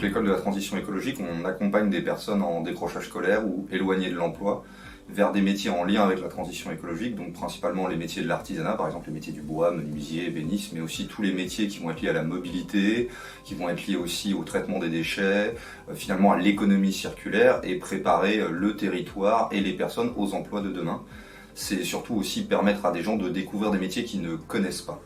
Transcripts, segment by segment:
l'école de la transition écologique, on accompagne des personnes en décrochage scolaire ou éloignées de l'emploi vers des métiers en lien avec la transition écologique, donc principalement les métiers de l'artisanat, par exemple les métiers du bois, menuisier, ébéniste, mais aussi tous les métiers qui vont être liés à la mobilité, qui vont être liés aussi au traitement des déchets, finalement à l'économie circulaire et préparer le territoire et les personnes aux emplois de demain. C'est surtout aussi permettre à des gens de découvrir des métiers qu'ils ne connaissent pas.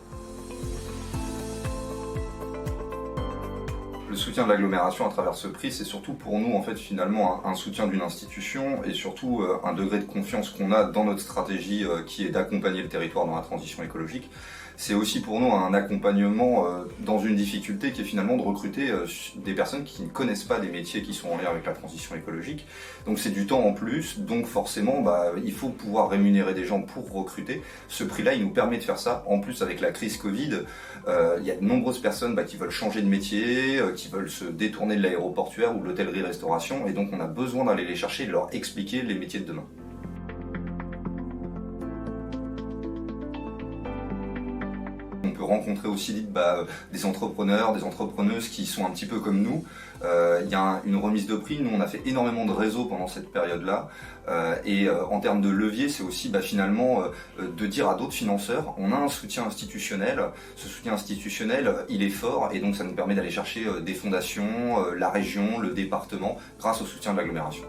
Le soutien de l'agglomération à travers ce prix, c'est surtout pour nous en fait finalement un soutien d'une institution et surtout un degré de confiance qu'on a dans notre stratégie qui est d'accompagner le territoire dans la transition écologique. C'est aussi pour nous un accompagnement dans une difficulté qui est finalement de recruter des personnes qui ne connaissent pas des métiers qui sont en lien avec la transition écologique. Donc c'est du temps en plus, donc forcément il faut pouvoir rémunérer des gens pour recruter. Ce prix-là, il nous permet de faire ça. En plus avec la crise Covid, il y a de nombreuses personnes qui veulent changer de métier, qui veulent se détourner de l'aéroportuaire ou de l'hôtellerie-restauration, et donc on a besoin d'aller les chercher et de leur expliquer les métiers de demain. On peut rencontrer aussi des entrepreneurs, des entrepreneuses qui sont un petit peu comme nous. Il y a une remise de prix. Nous, on a fait énormément de réseaux pendant cette période-là. En termes de levier, c'est aussi finalement de dire à d'autres financeurs, on a un soutien institutionnel. Ce soutien institutionnel, il est fort et donc ça nous permet d'aller chercher des fondations, la région, le département, grâce au soutien de l'agglomération.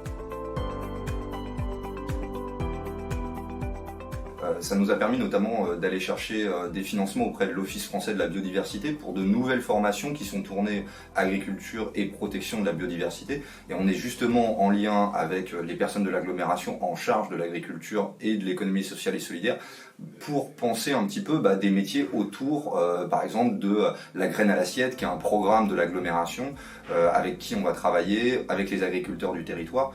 Ça nous a permis notamment d'aller chercher des financements auprès de l'Office français de la biodiversité pour de nouvelles formations qui sont tournées agriculture et protection de la biodiversité. Et on est justement en lien avec les personnes de l'agglomération en charge de l'agriculture et de l'économie sociale et solidaire pour penser un petit peu des métiers autour, par exemple, de la graine à l'assiette, qui est un programme de l'agglomération avec qui on va travailler, avec les agriculteurs du territoire.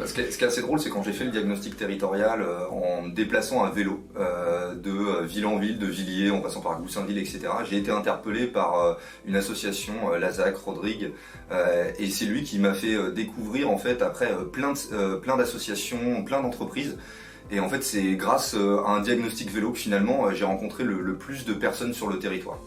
Ce qui est assez drôle, c'est quand j'ai fait le diagnostic territorial en me déplaçant à vélo de ville en ville, de Villiers, en passant par Goussainville, etc. J'ai été interpellé par une association, l'ASAC, Rodrigue, et c'est lui qui m'a fait découvrir en fait après plein d'associations, plein d'entreprises. Et en fait, c'est grâce à un diagnostic vélo que finalement j'ai rencontré le plus de personnes sur le territoire.